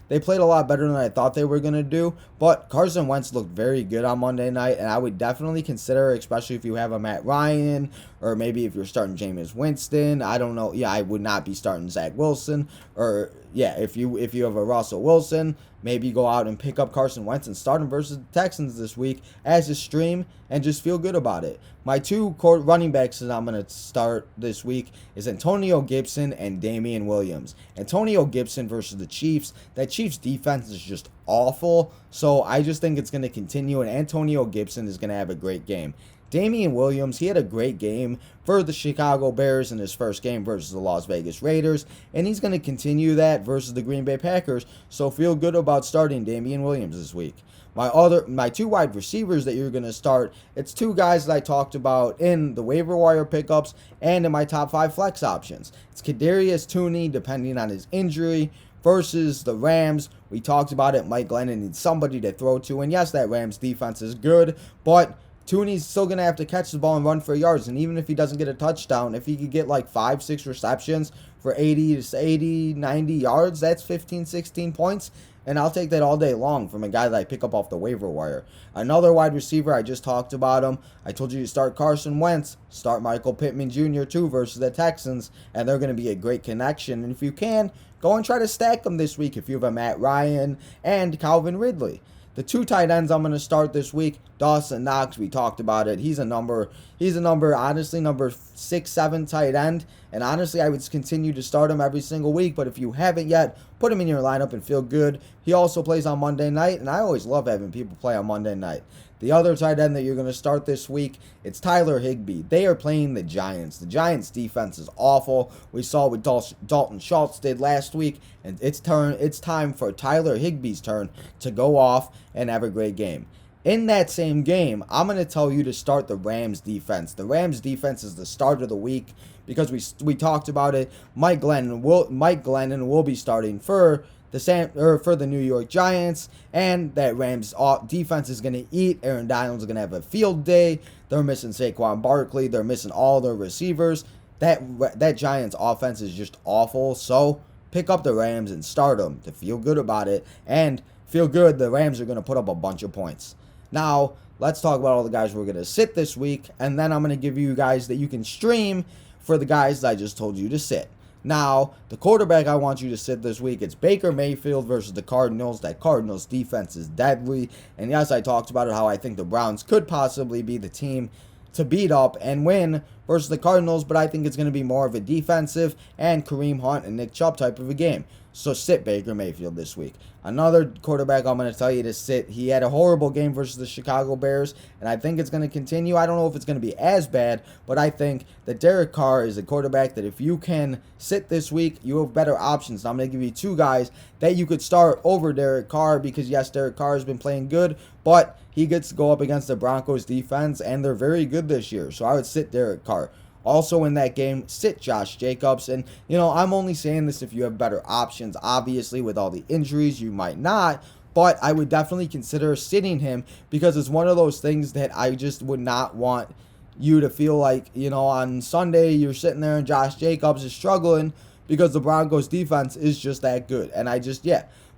they played a lot better than I thought they were going to do, but Carson Wentz looked very good on Monday night, and I would definitely consider, especially if you have a Matt Ryan, or maybe if you're starting Jameis Winston. I don't know. Yeah, I would not be starting Zach Wilson, or if you have a Russell Wilson, maybe go out and pick up Carson Wentz and start him versus the Texans this week as a stream and just feel good about it. My 2 running backs that I'm going to start this week is Antonio Gibson and Damian Williams. Antonio Gibson versus the Chiefs. That Chiefs defense is just awful, so I just think it's going to continue, and Antonio Gibson is going to have a great game. Damian Williams, he had a great game for the Chicago Bears in his first game versus the Las Vegas Raiders, and he's going to continue that versus the Green Bay Packers, so feel good about starting Damian Williams this week. My 2 wide receivers that you're going to start, it's 2 guys that I talked about in the waiver wire pickups and in my top 5 flex options. It's Kadarius Toney, depending on his injury, versus the Rams. We talked about it. Mike Glennon needs somebody to throw to, and yes, that Rams defense is good, but Tooney's still going to have to catch the ball and run for yards, and even if he doesn't get a touchdown, if he could get like 5-6 receptions for 90 yards, that's 15-16 points, and I'll take that all day long from a guy that I pick up off the waiver wire. Another wide receiver, I just talked about him. I told you to start Carson Wentz, start Michael Pittman Jr. too versus the Texans, and they're going to be a great connection, and if you can, go and try to stack them this week if you have a Matt Ryan and Calvin Ridley. The 2 tight ends I'm going to start this week, Dawson Knox, we talked about it. He's a number, honestly, number 6-7 tight end. And honestly, I would continue to start him every single week. But if you haven't yet, put him in your lineup and feel good. He also plays on Monday night, and I always love having people play on Monday night. The other tight end that you're going to start this week, it's Tyler Higbee. They are playing the Giants. The Giants' defense is awful. We saw what Dalton Schultz did last week, and it's time for Tyler Higbee's turn to go off and have a great game. In that same game, I'm going to tell you to start the Rams defense. The Rams defense is the start of the week because we talked about it. Mike Glennon will be starting for the New York Giants, and that Rams defense is going to eat. Aaron Donald's going to have a field day. They're missing Saquon Barkley. They're missing all their receivers. That Giants offense is just awful. So pick up the Rams and start them to feel good about it and feel good the Rams are going to put up a bunch of points. Now, let's talk about all the guys we're going to sit this week, and then I'm going to give you guys that you can stream for the guys that I just told you to sit. Now, the quarterback I want you to sit this week, it's Baker Mayfield versus the Cardinals. That Cardinals defense is deadly, and yes, I talked about it, how I think the Browns could possibly be the team to beat up and win versus the Cardinals, but I think it's going to be more of a defensive and Kareem Hunt and Nick Chubb type of a game. So sit Baker Mayfield this week. Another quarterback I'm going to tell you to sit. He had a horrible game versus the Chicago Bears, and I think it's going to continue. I don't know if it's going to be as bad, but I think that Derek Carr is a quarterback that if you can sit this week, you have better options. Now, I'm going to give you two guys that you could start over Derek Carr because, yes, Derek Carr has been playing good, but he gets to go up against the Broncos defense, and they're very good this year. So I would sit Derek Carr. Also in that game, sit Josh Jacobs. And, I'm only saying this if you have better options. Obviously, with all the injuries, you might not. But I would definitely consider sitting him because it's one of those things that I just would not want you to feel like, on Sunday you're sitting there and Josh Jacobs is struggling because the Broncos defense is just that good. And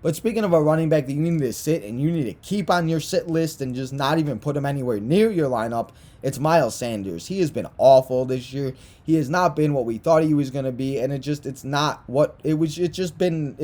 But speaking of a running back that you need to sit and you need to keep on your sit list and just not even put him anywhere near your lineup, it's Miles Sanders. He has been awful this year. He has not been what we thought he was going to be, and it just has not been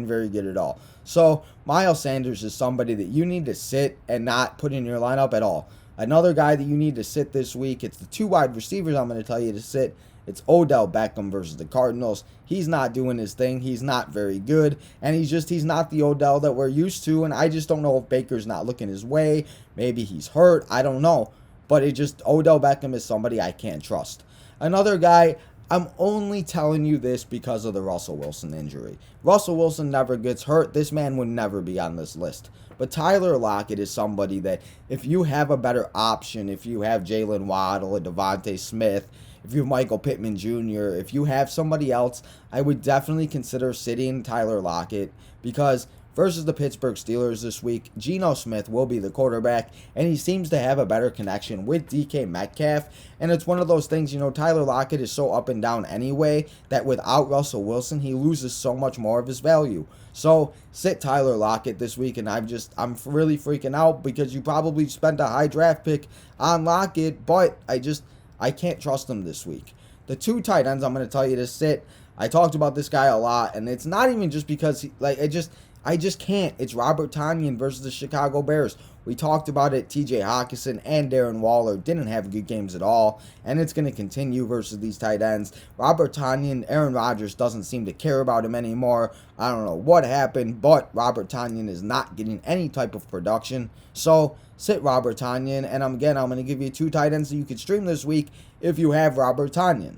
very good at all. So Miles Sanders is somebody that you need to sit and not put in your lineup at all. Another guy that you need to sit this week, it's the two wide receivers I'm going to tell you to sit. It's Odell Beckham versus the Cardinals. He's not doing his thing. He's not very good. And he's not the Odell that we're used to. And I just don't know if Baker's not looking his way. Maybe he's hurt. I don't know. But Odell Beckham is somebody I can't trust. Another guy, I'm only telling you this because of the Russell Wilson injury. Russell Wilson never gets hurt. This man would never be on this list. But Tyler Lockett is somebody that if you have a better option, if you have Jalen Waddle or Devontae Smith, if you have Michael Pittman Jr., if you have somebody else, I would definitely consider sitting Tyler Lockett because versus the Pittsburgh Steelers this week, Geno Smith will be the quarterback, and he seems to have a better connection with DK Metcalf, and it's one of those things, Tyler Lockett is so up and down anyway that without Russell Wilson, he loses so much more of his value. So sit Tyler Lockett this week, and I'm really freaking out because you probably spent a high draft pick on Lockett, but I can't trust him this week. The two tight ends I'm going to tell you to sit. I talked about this guy a lot, and it's not even just because I just can't. It's Robert Tanyan versus the Chicago Bears. We talked about it. TJ Hawkinson and Darren Waller didn't have good games at all, and it's going to continue versus these tight ends. Robert Tanyan, Aaron Rodgers doesn't seem to care about him anymore. I don't know what happened, but Robert Tanyan is not getting any type of production. So sit Robert Tanyan, and I'm going to give you two tight ends that you can stream this week if you have Robert Tanyan.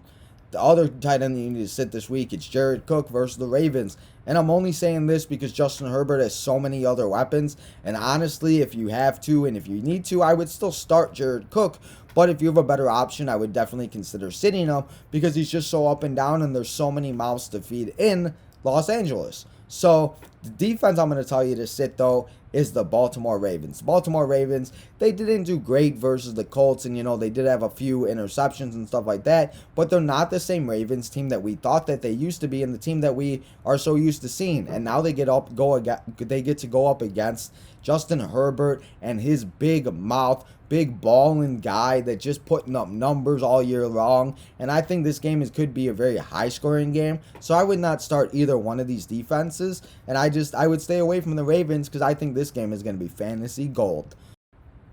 The other tight end that you need to sit this week, it's Jared Cook versus the Ravens. And I'm only saying this because Justin Herbert has so many other weapons. And honestly, if you have to and if you need to, I would still start Jared Cook. But if you have a better option, I would definitely consider sitting him because he's just so up and down and there's so many mouths to feed in Los Angeles. So the defense I'm going to tell you to sit, though, is the Baltimore Ravens. Baltimore Ravens, they didn't do great versus the Colts, and, they did have a few interceptions and stuff like that, but they're not the same Ravens team that we thought that they used to be and the team that we are so used to seeing. And now they get to go up against Justin Herbert and his big mouth, big balling guy that just putting up numbers all year long. And I think this game could be a very high scoring game. So I would not start either one of these defenses. And I would stay away from the Ravens because I think this game is going to be fantasy gold.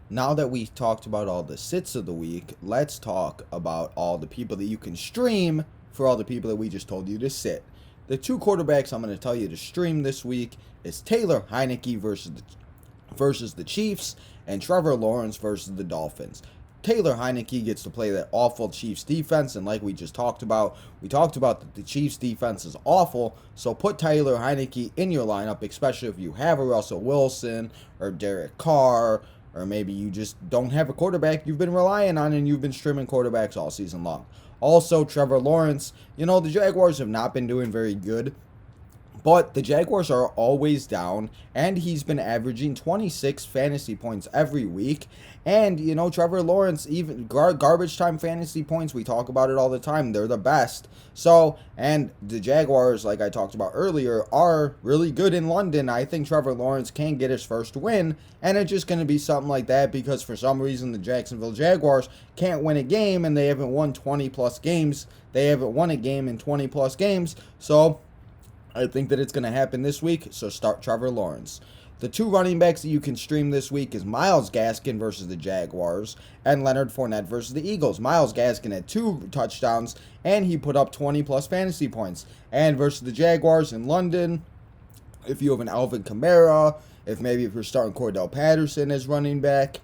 Now that we talked about all the sits of the week, let's talk about all the people that you can stream for all the people that we just told you to sit. The two quarterbacks I'm going to tell you to stream this week is Taylor Heinicke versus the Chiefs and Trevor Lawrence versus the Dolphins. Taylor Heinicke gets to play that awful Chiefs defense, and like we just talked about, that the Chiefs defense is awful, so put Taylor Heinicke in your lineup, especially if you have a Russell Wilson or Derek Carr Or maybe you just don't have a quarterback you've been relying on and you've been streaming quarterbacks all season long. Also, Trevor Lawrence, the Jaguars have not been doing very good. But the Jaguars are always down, and he's been averaging 26 fantasy points every week. And, Trevor Lawrence, even garbage time fantasy points, we talk about it all the time. They're the best. So, and the Jaguars, like I talked about earlier, are really good in London. I think Trevor Lawrence can get his first win, and it's just going to be something like that because for some reason the Jacksonville Jaguars can't win a game, and they haven't won 20-plus games. They haven't won a game in 20-plus games. So I think that it's going to happen this week, so start Trevor Lawrence. The two running backs that you can stream this week is Myles Gaskin versus the Jaguars and Leonard Fournette versus the Eagles. Myles Gaskin had 2 touchdowns, and he put up 20-plus fantasy points. And versus the Jaguars in London, if you have an Alvin Kamara, if you're starting Cordell Patterson as running back,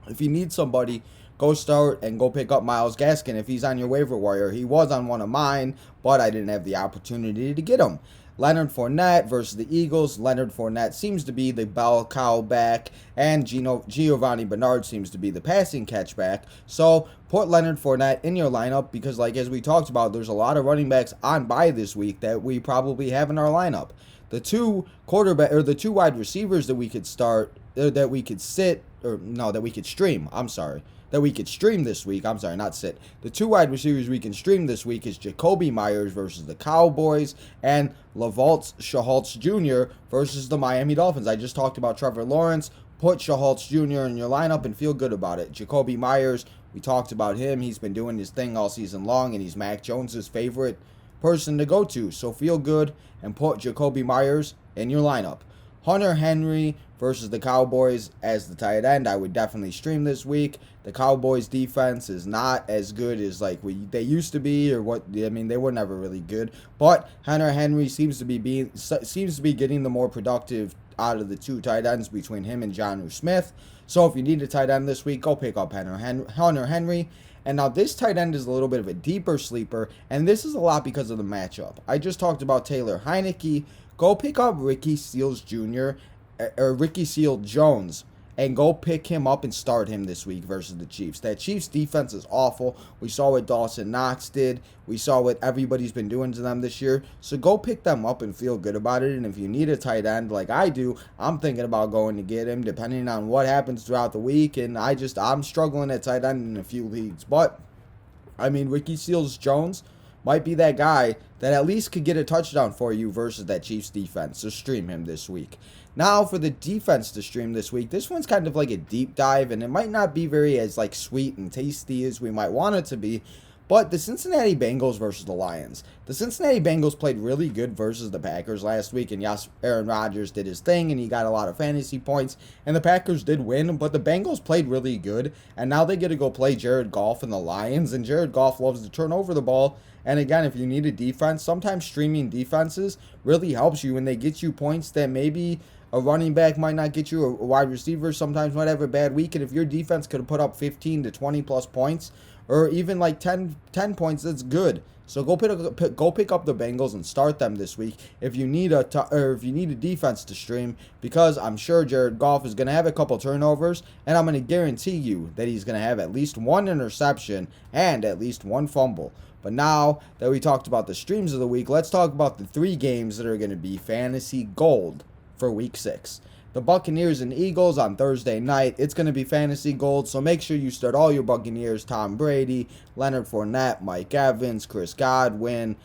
if you need somebody, go start and go pick up Myles Gaskin if he's on your waiver wire. He was on one of mine, but I didn't have the opportunity to get him. Leonard Fournette versus the Eagles. Leonard Fournette seems to be the bell cow back, and Giovanni Bernard seems to be the passing catch back. So put Leonard Fournette in your lineup because, as we talked about, there's a lot of running backs on bye this week that we probably have in our lineup. The two wide receivers that we could start, that we could stream. That we could stream this week. The 2 wide receivers we can stream this week is Jacoby Myers versus the Cowboys and Lavaltz Schultz Jr. versus the Miami Dolphins. I just talked about Trevor Lawrence. Put Schultz Jr. in your lineup and feel good about it. Jacoby Myers, we talked about him. He's been doing his thing all season long, and he's Mac Jones's favorite person to go to. So feel good and put Jacoby Myers in your lineup. Hunter Henry versus the Cowboys as the tight end. I would definitely stream this week. The Cowboys defense is not as good as they used to be, they were never really good. But Hunter Henry seems to be getting the more productive out of the 2 tight ends between him and Jonnu Smith. So if you need a tight end this week, go pick up Hunter Henry. And now this tight end is a little bit of a deeper sleeper, and this is a lot because of the matchup. I just talked about Taylor Heineke. Go pick up Ricky Seals-Jones, and go pick him up and start him this week versus the Chiefs. That Chiefs defense is awful. We saw what Dawson Knox did. We saw what everybody's been doing to them this year. So go pick them up and feel good about it. And if you need a tight end like I do, I'm thinking about going to get him depending on what happens throughout the week. And I'm struggling at tight end in a few leagues. But, Ricky Seals-Jones might be that guy that at least could get a touchdown for you versus that Chiefs defense. So stream him this week. Now for the defense to stream this week. This one's kind of like a deep dive, and it might not be very as sweet and tasty as we might want it to be. But the Cincinnati Bengals versus the Lions. The Cincinnati Bengals played really good versus the Packers last week. And yes, Aaron Rodgers did his thing and he got a lot of fantasy points. And the Packers did win, but the Bengals played really good. And now they get to go play Jared Goff and the Lions. And Jared Goff loves to turn over the ball. And again, if you need a defense, sometimes streaming defenses really helps you when they get you points that maybe a running back might not get you. A wide receiver sometimes might have a bad week. And if your defense could put up 15 to 20 plus points, or even 10 points, that's good. So go pick up the Bengals and start them this week if you need a defense to stream, because I'm sure Jared Goff is going to have a couple turnovers, and I'm going to guarantee you that he's going to have at least 1 interception and at least 1 fumble. But now that we talked about the streams of the week, let's talk about the 3 games that are going to be fantasy gold for week 6. The Buccaneers and Eagles on Thursday night. It's going to be fantasy gold, so make sure you start all your Buccaneers. Tom Brady, Leonard Fournette, Mike Evans, Chris Godwin,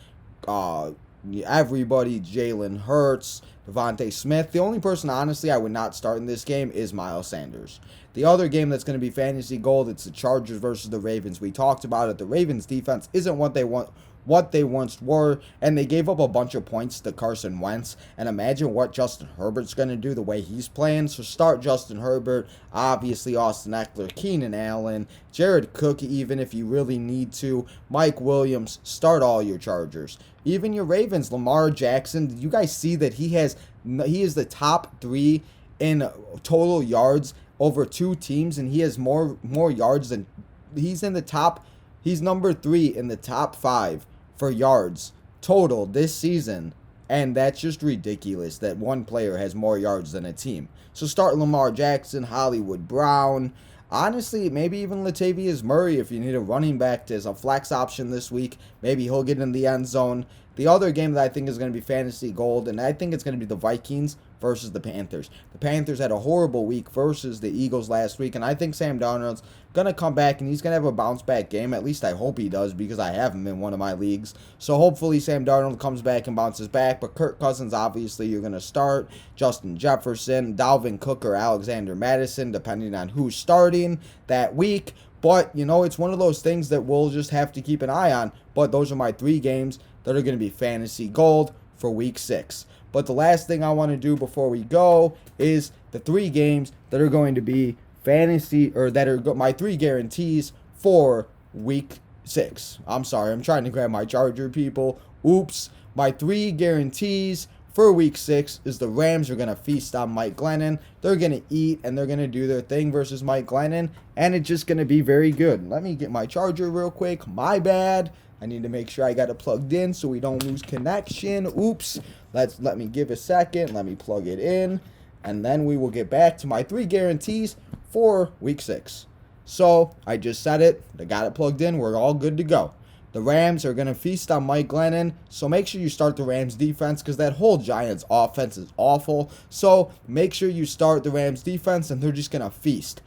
everybody, Jalen Hurts, Devontae Smith. The only person, honestly, I would not start in this game is Miles Sanders. The other game that's going to be fantasy gold, it's the Chargers versus the Ravens. We talked about it. The Ravens defense isn't what they once were, and they gave up a bunch of points to Carson Wentz. And imagine what Justin Herbert's going to do the way he's playing. So start Justin Herbert, obviously Austin Eckler, Keenan Allen, Jared Cook even if you really need to, Mike Williams. Start all your Chargers. Even your Ravens, Lamar Jackson. Did you guys see that he is the top 3 in total yards over 2 teams, and he has more yards than he's number 3 in the top 5 for yards total this season, And that's just ridiculous that one player has more yards than a team. So start Lamar Jackson, Hollywood Brown. Honestly, maybe even Latavius Murray if you need a running back as a flex option this week. Maybe he'll get in the end zone. The other game that I think is going to be fantasy gold, and I think it's going to be the Vikings versus the Panthers. The Panthers had a horrible week versus the Eagles last week, and I think Sam Darnold's going to come back, and he's going to have a bounce-back game. At least I hope he does, because I have him in one of my leagues. So hopefully Sam Darnold comes back and bounces back, but Kirk Cousins, obviously, you're going to start. Justin Jefferson, Dalvin Cook, or Alexander Madison, depending on who's starting that week. But, it's one of those things that we'll just have to keep an eye on. But those are my 3 games that are going to be fantasy gold for week 6. But the last thing I want to do before we go is the 3 games that are going to be fantasy, or that are my 3 guarantees for week 6. I'm sorry, I'm trying to grab my charger, people. Oops. My 3 guarantees for week 6 is the Rams are going to feast on Mike Glennon. They're going to eat, and they're going to do their thing versus Mike Glennon, and it's just going to be very good. Let me get my charger real quick. My bad. I need to make sure I got it plugged in so we don't lose connection. Oops. Let me give a second. Let me plug it in. And then we will get back to my 3 guarantees for week 6. So, I just said it. I got it plugged in. We're all good to go. The Rams are going to feast on Mike Glennon. So, make sure you start the Rams defense because that whole Giants offense is awful. So, make sure you start the Rams defense and they're just going to feast.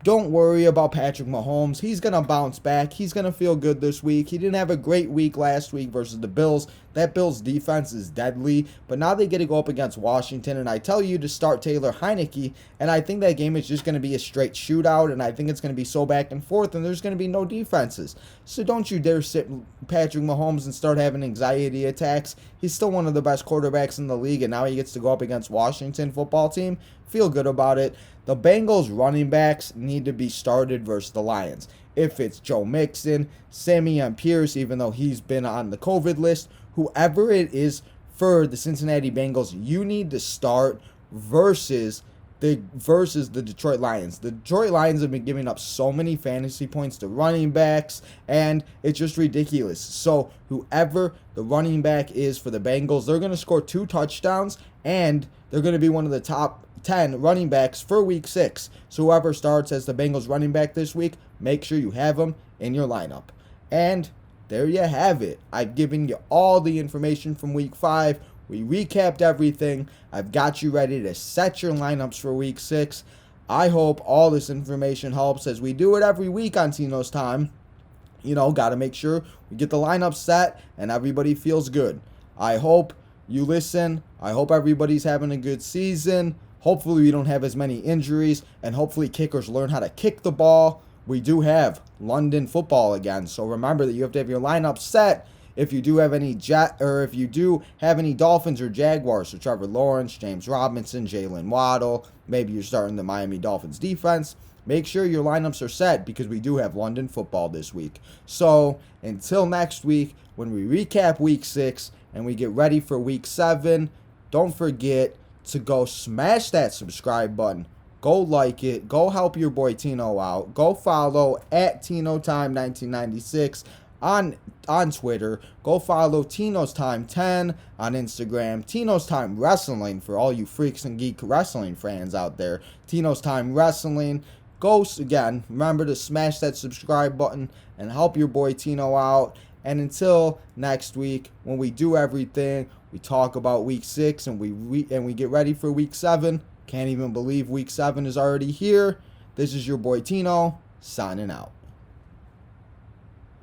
Don't worry about Patrick Mahomes. He's going to bounce back. He's going to feel good this week. He didn't have a great week last week versus the Bills. That Bills defense is deadly. But now they get to go up against Washington. And I tell you to start Taylor Heineke. And I think that game is just going to be a straight shootout. And I think it's going to be so back and forth. And there's going to be no defenses. So don't you dare sit Patrick Mahomes and start having anxiety attacks. He's still one of the best quarterbacks in the league. And now he gets to go up against Washington football team. Feel good about it. The Bengals running backs need to be started versus the Lions. If it's Joe Mixon, Samian Pierce, even though he's been on the COVID list, whoever it is for the Cincinnati Bengals, you need to start versus the Detroit Lions. The Detroit Lions have been giving up so many fantasy points to running backs, and it's just ridiculous. So whoever the running back is for the Bengals, they're going to score 2 touchdowns, and they're going to be one of the top 10 running backs for week 6. So whoever starts as the Bengals running back this week, make sure you have them in your lineup. And there you have it. I've given you all the information from week 5. We recapped everything. I've got you ready to set your lineups for week 6. I hope all this information helps as we do it every week on Tino's Time. Got to make sure we get the lineup set and everybody feels good. I hope you listen. I hope everybody's having a good season. Hopefully we don't have as many injuries, and hopefully kickers learn how to kick the ball. We do have London football again, so remember that you have to have your lineup set if you do have any Dolphins or Jaguars. So Trevor Lawrence, James Robinson, Jalen Waddle. Maybe you're starting the Miami Dolphins defense. Make sure your lineups are set because we do have London football this week. So until next week, when we recap week 6 and we get ready for week 7, don't forget to go smash that subscribe button. Go like it. Go help your boy Tino out. Go follow at TinoTime1996 on Twitter. Go follow Tino's Time 10 on Instagram. Tino's Time Wrestling for all you freaks and geek wrestling fans out there. Tino's Time Wrestling. Go again. Remember to smash that subscribe button and help your boy Tino out. And until next week, when we do everything, we talk about week 6 and we get ready for week 7. Can't even believe week 7 is already here. This is your boy Tino, signing out.